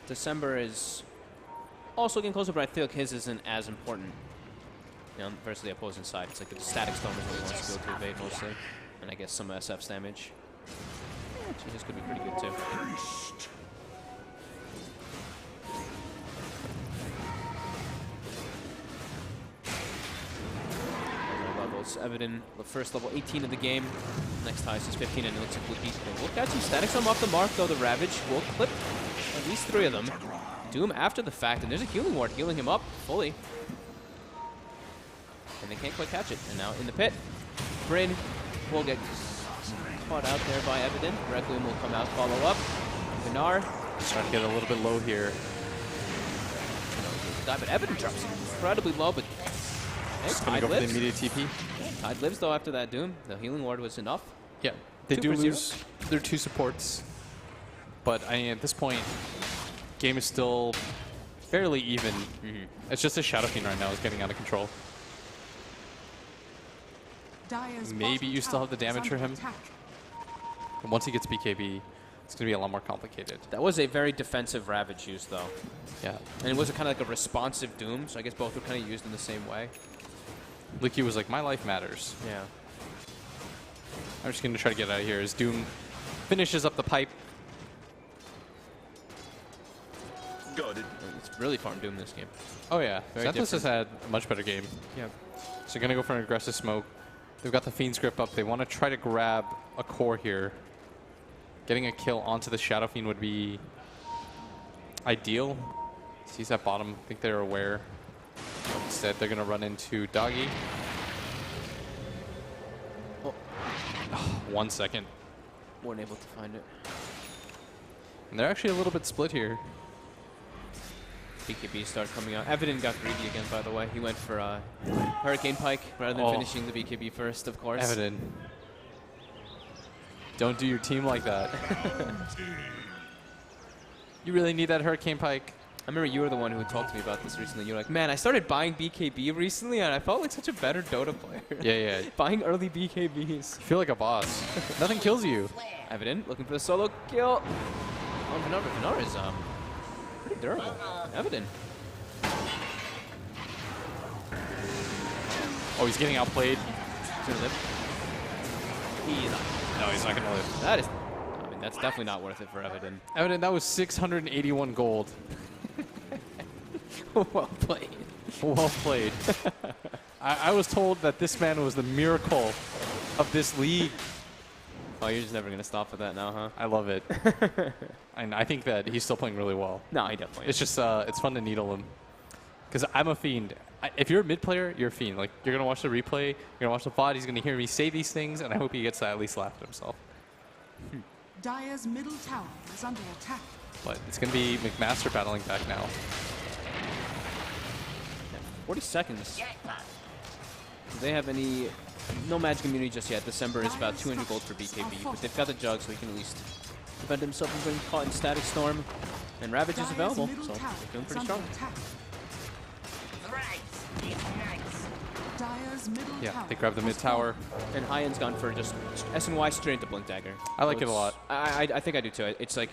December is also getting closer, but I feel like his isn't as important. You know, versus the opposing side. It's like the static storm is what he wants to be able to evade mostly. And I guess some SF's damage. Actually, his could be pretty good too. Levels. Evident, the first level 18 of the game. Next highest is 15, and it looks like we'll catch some static storm off the mark, though. The Ravage will clip at least 3 of them. Doom after the fact, and there's a healing ward healing him up fully. And they can't quite catch it. And now in the pit, Bryn will get caught out there by Evident. Requiem will come out, follow up. Vinar Trying to get a little bit low here. die, but Evident drops incredibly low, but Just hey, gonna Tide go for the lives. immediate TP. Tide lives though after that Doom. The healing ward was enough. Yeah, they 2 do for 0. lose their 2 supports, but I mean, at this point, game is still fairly even. It's just a Shadow Fiend right now is getting out of control. Maybe you still have the damage for him. And once he gets BKB, it's going to be a lot more complicated. That was a very defensive Ravage use though. Yeah. And it was kind of like a responsive Doom, so I guess both were kind of used in the same way. Licky was like, my life matters. Yeah. I'm just going to try to get out of here as Doom finishes up the pipe. Got it. It's really farm Doom this game. Oh yeah, Very Xanthus has had a much better game. Yeah. So going to go for an aggressive smoke. They've got the Fiend's Grip up. They want to try to grab a core here. Getting a kill onto the Shadow Fiend would be ideal. Sees that bottom. I think they're aware. Instead, they're going to run into Doggy. Oh. 1 second. Weren't able to find it. And they're actually a little bit split here. BKB start coming out. Evident got greedy again, by the way. He went for Hurricane Pike rather than finishing the BKB first, of course. Evident. Don't do your team like that. You really need that Hurricane Pike. I remember you were the one who talked to me about this recently. You were like, man, I started buying BKB recently, and I felt like such a better Dota player. Yeah. Buying early BKBs. You feel like a boss. Nothing kills you. Evident looking for the solo kill. Oh, Vinar is pretty durable. Evident. Oh, he's getting outplayed. He's gonna live. He's not. No, he's not going to live. That is. I mean, that's definitely not worth it for Evident. Evident, that was 681 gold. Well played. Well played. I was told that this man was the miracle of this league. Oh, you're just never gonna stop at that now, huh? I love it. And I think that he's still playing really well. No, he definitely. It's just, it's fun to needle him. Because I'm a fiend. If you're a mid player, you're a fiend. Like, you're going to watch the replay, you're going to watch the VOD, he's going to hear me say these things, and I hope he gets to at least laugh at himself. Dire's middle tower is under attack. But it's going to be McMaster battling back now. 40 seconds. Do they have any... No magic immunity just yet. December is about 200 gold for BKB, but they've got the jug, so he can at least prevent himself from being caught in Static Storm. And Ravage is available, so they're doing pretty strong. Yeah, they grab the mid tower. And High End's gone for just SNY straight into Blink Dagger. I like So it a lot. I think I do too. It's like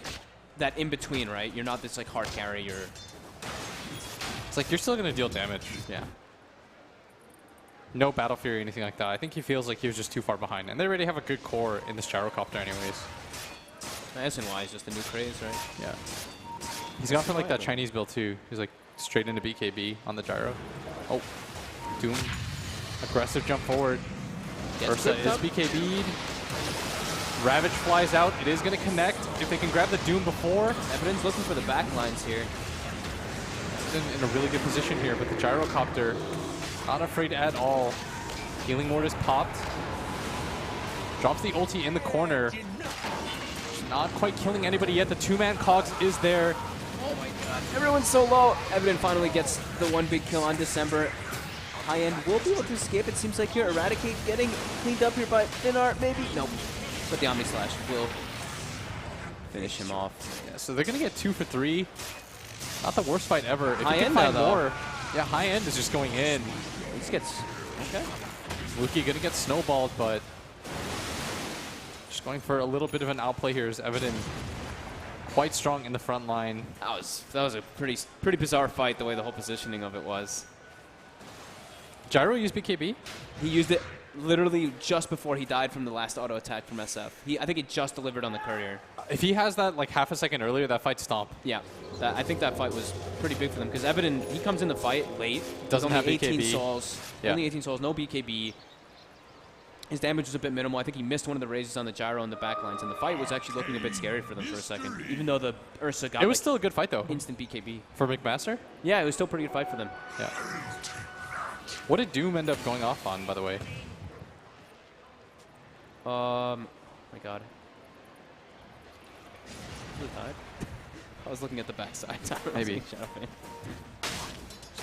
that in between, right? You're not this like hard carry. You're It's like you're still going to deal damage. yeah. No Battle Fury or anything like that. I think he feels like he was just too far behind. And they already have a good core in this Gyrocopter anyways. SNY is just a new craze, right? Yeah. He's gone for like that Chinese build too. He's like straight into BKB on the gyro. Oh, Doom. Aggressive jump forward. Ursa is BKB'd. Ravage flies out. It is going to connect. If they can grab the Doom before. Evidence looking for the back lines here. In a really good position here, but the Gyrocopter not afraid at all. Healing Ward is popped. Drops the ulti in the corner. Not quite killing anybody yet. The two-man Cogs is there. Oh my god. Everyone's so low. Evident finally gets the one big kill on December. High End will be able to escape, it seems like here. Eradicate getting cleaned up here by Thinart, maybe? Nope. But the Omni Slash will finish him off. Yeah, so they're going to get 2 for 3. Not the worst fight ever. If High you can End find now, though. more. Yeah, High End is just going in. He just gets Okay. Luki gonna get snowballed, but just going for a little bit of an outplay here is Evident. Quite strong in the front line. That was a pretty bizarre fight, the way the whole positioning of it was. Gyro used BKB? He used it literally just before he died from the last auto attack from SF. I think he just delivered on the courier. If he has that like half a second earlier, that fight's stomp. Yeah, I think that fight was pretty big for them because Evident, he comes in the fight late. Doesn't have only 18 BKB. souls. Yeah. Only 18 souls, no BKB. His damage was a bit minimal. I think he missed one of the raises on the gyro on the backlines, and the fight was actually looking a bit scary for them for a second. Even though the Ursa got It was still a good fight though. instant BKB. For McMaster? Yeah, it was still a pretty good fight for them. Yeah. What did Doom end up going off on, by the way? My God. Who died? I was looking at the backside. Maybe.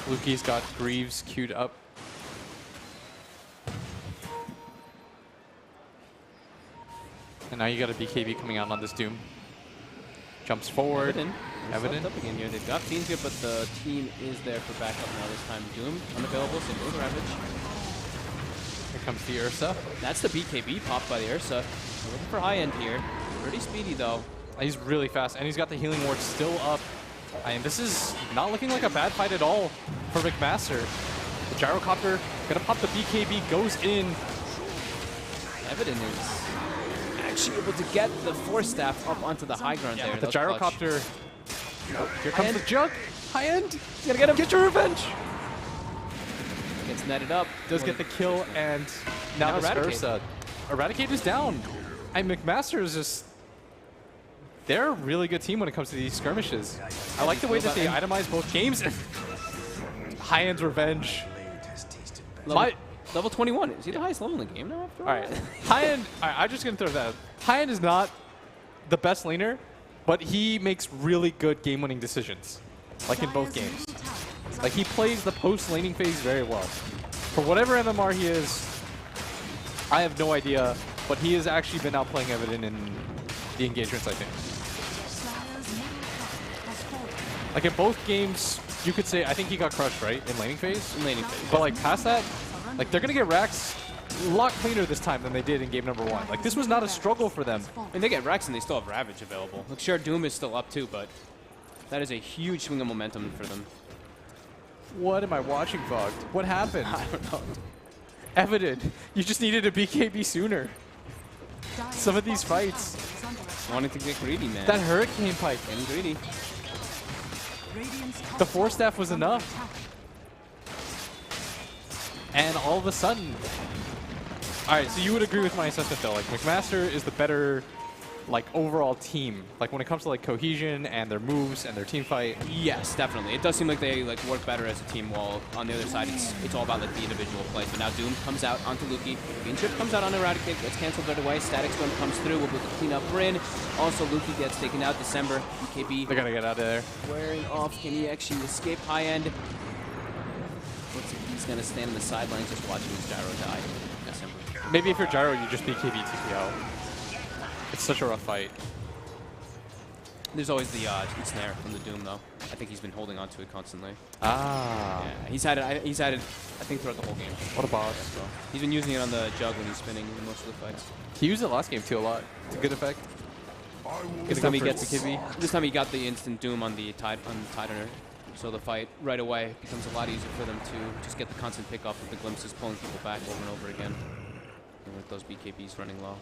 Luki's got Greaves queued up. And now you got a BKB coming out on this Doom. Jumps forward. Evident. Up again here. They've got teams here, but the team is there for backup now this time. Doom unavailable, so goes Ravage. Here comes the Ursa. That's the BKB popped by the Ursa. We're looking for high end here. Pretty speedy though. He's really fast, and he's got the healing ward still up. I mean, this is not looking like a bad fight at all for McMaster. The Gyrocopter gonna pop the BKB, goes in. Evident is actually able to get the Force Staff up onto the high ground there. The That was clutch. Gyrocopter. Here comes the jug. High end. You gotta get him. Get your revenge. Gets netted up. Does get the kill, and now this Eradicate. Ursa. Eradicate is down. And McMaster is just... They're a really good team when it comes to these skirmishes. I like the way that they itemize both games. High end's revenge. Level 21. Is he the highest level in the game now? After all? All right. High end, I'm just going to throw that out. High end is not the best laner, but he makes really good game-winning decisions, like in both games. Like, he plays the post-laning phase very well. For whatever MMR he is, I have no idea, but he has actually been outplaying Evident in the engagements, I think. Like, in both games, you could say, I think he got crushed, right, in laning phase? In laning phase. But, like, past that, like, they're going to get racks a lot cleaner this time than they did in game number 1. Like, this was not a struggle for them. And they get Rex and they still have Ravage available. Look, sure, Doom is still up too, but that is a huge swing of momentum for them. What am I watching, Vogt? What happened? I don't know. Evident. You just needed a BKB sooner. Some of these fights. Wanting to get greedy, man. That Hurricane Pike. Getting greedy. The Force Staff was enough. And all of a sudden... Alright, so you would agree with my assessment though. Like, McMaster is the better, like, overall team. Like, when it comes to, like, cohesion and their moves and their team fight. Yes, definitely. It does seem like they work better as a team, while on the other side it's all about like the individual plays. But now Doom comes out onto Luki. Green Trip comes out on Eradicate, gets cancelled right away. Static Storm comes through, will be able to clean up Bryn. Also Luki gets taken out. December, BKB. They gotta get out of there. Wearing off. Can he actually escape high end? He's gonna stand on the sidelines just watching his gyro die. December. Maybe if you're Gyro, you just BKB TPO. It's such a rough fight. There's always the snare from the Doom though. I think he's been holding on to it constantly. Ah. Yeah, he's had it. He's had it. I think throughout the whole game. What a boss. So he's been using it on the jug when he's spinning in most of the fights. He used it last game too a lot. To good effect. This time he gets BKB. This time he got the instant Doom on the Tidaner. So the fight right away becomes a lot easier for them to just get the constant pick up of the glimpses, pulling people back over and over again. And with those BKBs running low.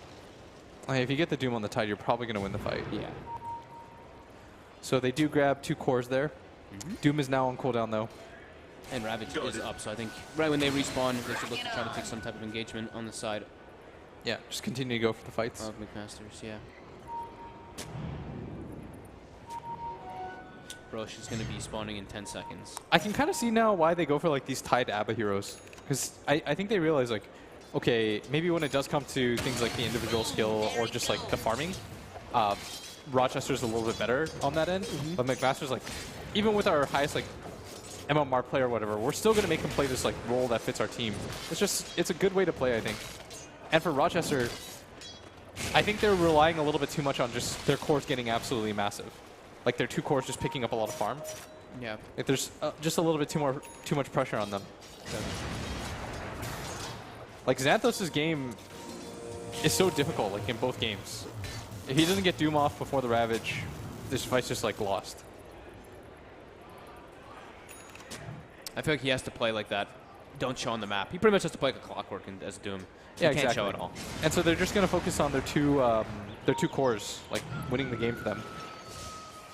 Hey, if you get the Doom on the Tide, you're probably going to win the fight. Yeah. So they do grab 2 cores there. Doom is now on cooldown though. And Ravage is up, so I think right when they respawn, they should look to try to take some type of engagement on the side Yeah, just continue to go for the fights. of McMasters, yeah. Roche is going to be spawning in 10 seconds. I can kind of see now why they go for like these Tide ABBA heroes. Because I think they realize like, okay, maybe when it does come to things like the individual skill or just like the farming, Rochester's a little bit better on that end. But McMaster's like, even with our highest like MMR player or whatever, we're still going to make him play this like role that fits our team. It's a good way to play, I think. And for Rochester, I think they're relying a little bit too much on just their cores getting absolutely massive. Like their 2 cores just picking up a lot of farm. Yeah. Like there's just a little bit too much pressure on them. Like, Xanthos' game is so difficult, like, in both games. If he doesn't get Doom off before the Ravage, this fight's just, like, lost. I feel like he has to play like that. Don't show on the map. He pretty much has to play like a Clockwork as Doom. Yeah, he can't show exactly. at all. And so they're just going to focus on their two cores, like, winning the game for them.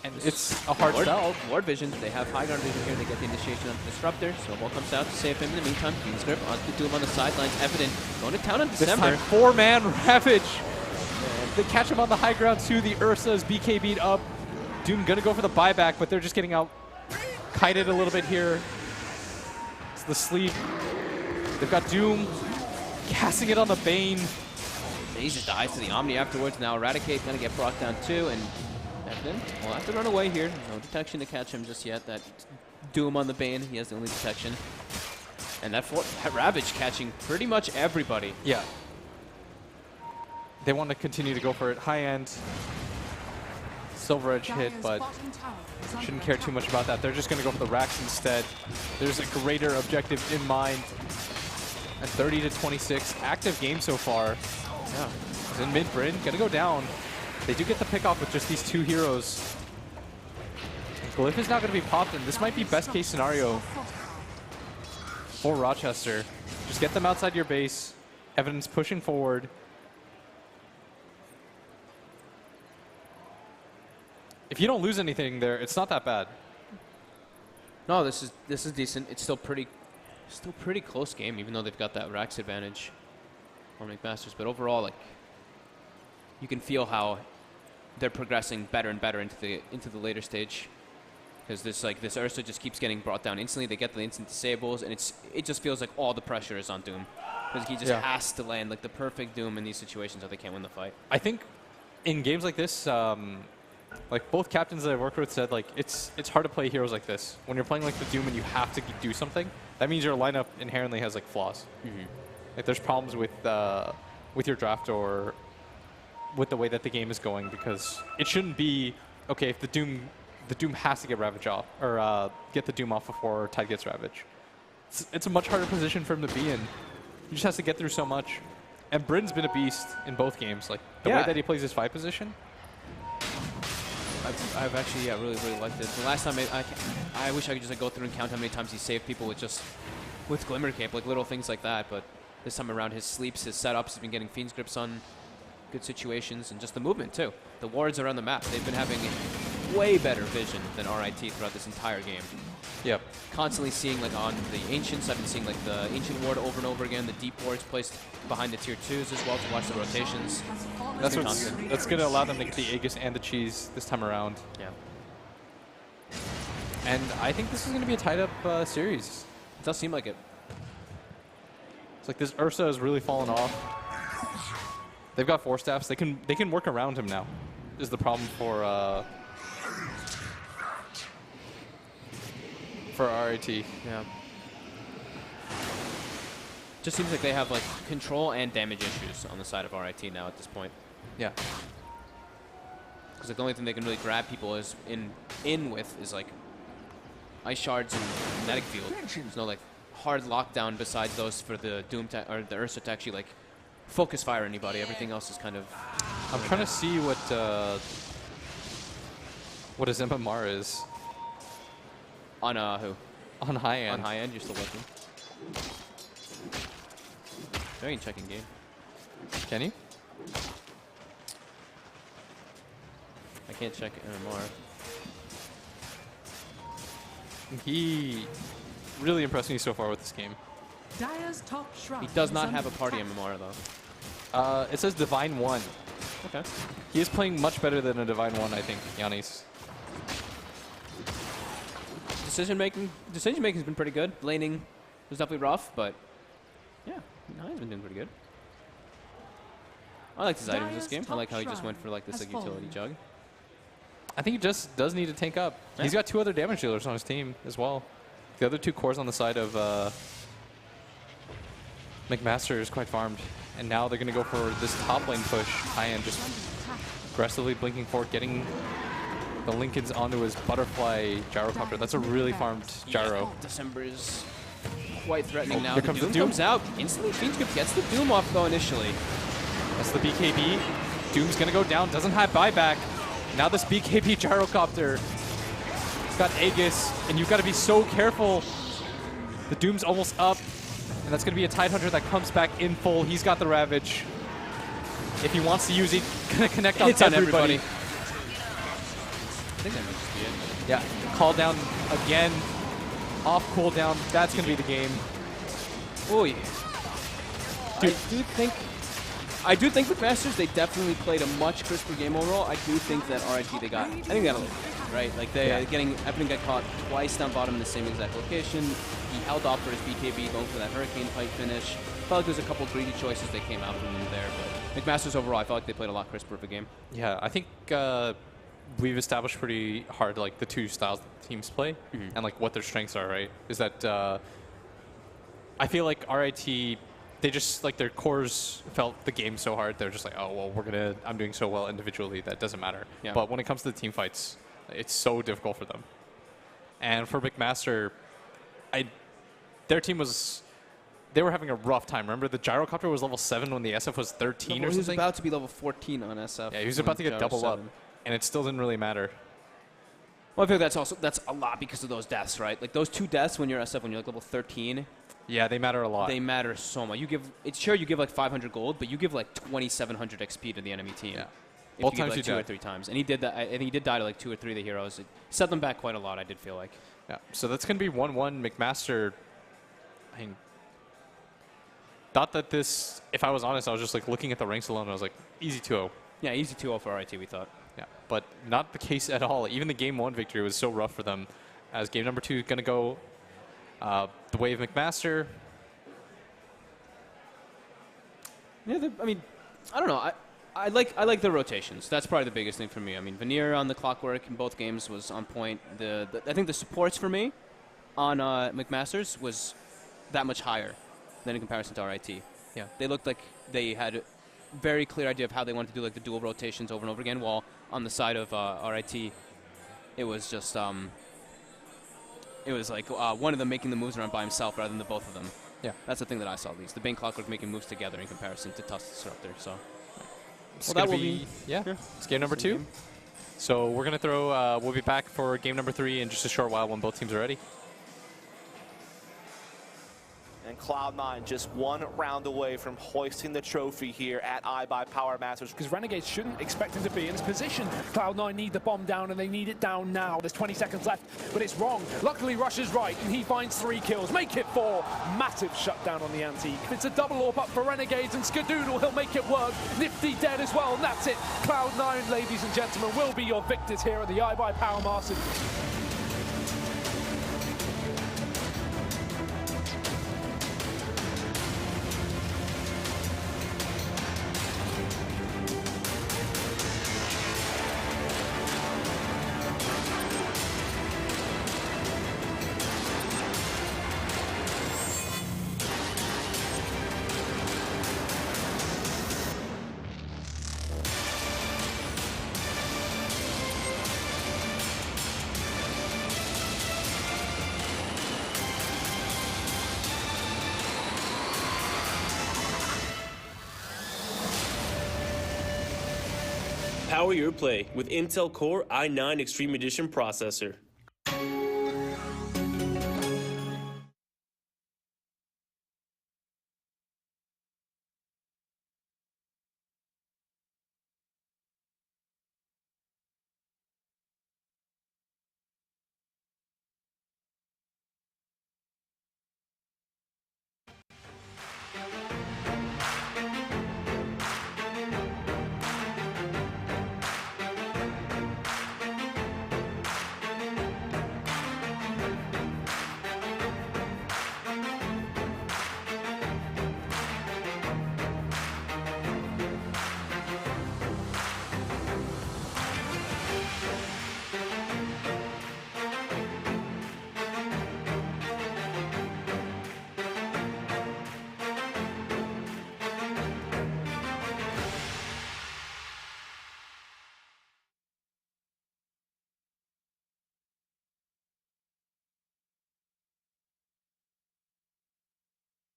And it's a hard sell. Ward vision. They have high ground vision here. They get the initiation on the Disruptor. Snowball comes out to save him. In the meantime, Fiendscript on the Doom on the sidelines. Evident going to town on December. This time, 4-man Ravage. They catch him on the high ground too. The Ursa's BKB'd up. Doom gonna go for the buyback, but they're just getting out kited a little bit here. It's the sleep. They've got Doom casting it on the Bane. He just dies to the Omni afterwards. Now Eradicate gonna get brought down too, and Evident will have to run away here. No detection to catch him just yet. That Doom on the Bane, he has the only detection. And that Ravage catching pretty much everybody. Yeah. They want to continue to go for it. High end. Silver Edge hit, but shouldn't care too much about that. They're just going to go for the racks instead. There's a greater objective in mind. At 30 to 26. Active game so far. Yeah. In mid Bryn, going to go down. They do get the pick off with just these two heroes. Glyph is not going to be popped, and this might be best case scenario for Rochester. Just get them outside your base. Evidence pushing forward. If you don't lose anything there, it's not that bad. No, this is decent. It's still pretty close game, even though they've got that Rax advantage for McMasters. But overall, like, you can feel how they're progressing better and better into the later stage. Because this Ursa just keeps getting brought down instantly. They get the instant disables, and it just feels like all the pressure is on Doom. Because he just has to land like the perfect Doom in these situations, or they can't win the fight. I think in games like this, like both captains that I've worked with said, like it's hard to play heroes like this. When you're playing like the Doom and you have to do something, that means your lineup inherently has like flaws. Like there's problems with your draft or with the way that the game is going, because it shouldn't be okay if the Doom has to get Ravage off or get the Doom off before Tide gets Ravage. It's a much harder position for him to be in. He just has to get through so much. And Bryn's been a beast in both games. Like the way that he plays his fight position. I've actually really liked it. The last time I wish I could just like, go through and count how many times he saved people with Glimmer Cape, like little things like that. But this time around, his sleeps, his setups, he's been getting Fiend's Grips on good situations, and just the movement too. The wards around the map, they've been having way better vision than RIT throughout this entire game. Yep. Constantly seeing like on the Ancients, I've been seeing like the Ancient ward over and over again, the deep wards placed behind the tier 2s as well to watch the rotations. That's going to allow them to get the Aegis and the Cheese this time around. Yeah. And I think this is going to be a tied-up series. It does seem like it. It's like this Ursa has really fallen off. They've got 4 staffs. They can work around him now. Is the problem for RIT. Yeah. Just seems like they have like control and damage issues on the side of RIT now at this point. Yeah. Because like, the only thing they can really grab people is in with is like Ice Shards and Magnetic Field. There's no like hard lockdown besides those for the Doom or the Ursa to actually like focus fire anybody. Everything else is kind of. I'm trying to see what his MMR is. On who? On high end. On high end, you're still looking. Very checking game. Can you? I can't check MMR. He really impressed me so far with this game. He does not have a party MMR though. It says Divine 1. Okay. He is playing much better than a Divine 1, I think, Giannis. Decision making has been pretty good. Laning was definitely rough, but yeah, no, he's been doing pretty good. I like his items this game. I like how he just went for like this like utility jug. I think he just does need to tank up. Yeah. He's got 2 other damage dealers on his team as well. The other 2 cores on the side of McMaster is quite farmed. And now they're going to go for this top lane push. High end just aggressively blinking forward, getting the Lincolns onto his butterfly gyrocopter. That's a really farmed gyro. Yeah, December is quite threatening now. Here comes the Doom Doom. comes out. Instantly, Fiend gets the Doom off, though, initially. That's the BKB. Doom's going to go down. Doesn't have buyback. Now this BKB gyrocopter. It's got Aegis, and you've got to be so careful. The Doom's almost up, and that's going to be a Tidehunter that comes back in full. He's got the Ravage. If he wants to use it, going to connect on Hits on everybody. everybody. I think that might just be it. Yeah, call down again. Off cooldown. That's going to be the game. Oh, yeah. I do think McMasters, they definitely played a much crisper game overall. I do think that RIT, I think they got a little bit, right? Like, Evan got caught twice down bottom in the same exact location. He held off for his BKB, going for that Hurricane Pipe finish. Felt like there's a couple greedy choices that came out from him there, but McMasters overall, I felt like they played a lot crisper of a game. Yeah, I think we've established pretty hard like the two styles that teams play and like what their strengths are, right? Is that I feel like RIT, they just like their cores felt the game so hard. They're just like, oh well, I'm doing so well individually that doesn't matter. Yeah. But when it comes to the team fights, it's so difficult for them. And for McMaster, their team they were having a rough time. Remember, the gyrocopter was level 7 when the SF was 13 or something? He was about to be level 14 on SF. Yeah, he was about to get double up, and it still didn't really matter. Well, I feel that's a lot because of those deaths, right? Like those 2 deaths when you're SF, when you're like level 13. Yeah, they matter a lot. They matter so much. You give like 500 gold, but you give like 2,700 XP to the enemy team. Yeah. If Both you give, times like you 2 or died. 3 times, and he did that. I think he did die to like 2 or 3 of the heroes. It set them back quite a lot. I did feel like. Yeah. So that's gonna be 1-1. McMaster. I mean, thought that this. If I was honest, I was just like looking at the ranks alone. And I was like, easy 2-0. Yeah, easy 2-0 for RIT. We thought. Yeah, but not the case at all. Even the game 1 victory was so rough for them. As game number 2 is gonna go the way of McMaster. Yeah, I mean, I don't know. I like the rotations. That's probably the biggest thing for me. I mean, Veneer on the clockwork in both games was on point. I think the supports for me on McMasters was that much higher than in comparison to RIT. Yeah. They looked like they had a very clear idea of how they wanted to do like the dual rotations over and over again, while on the side of RIT, it was just it was like one of them making the moves around by himself rather than the both of them. Yeah. That's the thing that I saw at least. The Bane Clockwork making moves together in comparison to Tusk Disruptor. So It's well, gonna that will be yeah. yeah. It's game number 2. So we're gonna throw. We'll be back for game number 3 in just a short while when both teams are ready. And Cloud9 just 1 round away from hoisting the trophy here at iBuy Power Masters. Because Renegades shouldn't expect him to be in this position. Cloud9 need the bomb down, and they need it down now. There's 20 seconds left, but it's wrong. Luckily, Rush is right, and he finds 3 kills. Make it 4. Massive shutdown on the Antique. It's a double AWP up for Renegades, and Skadoodle, he'll make it work. Nifty dead as well, and that's it. Cloud9, ladies and gentlemen, will be your victors here at the iBuy Power Masters. Power your play with Intel Core i9 Extreme Edition processor.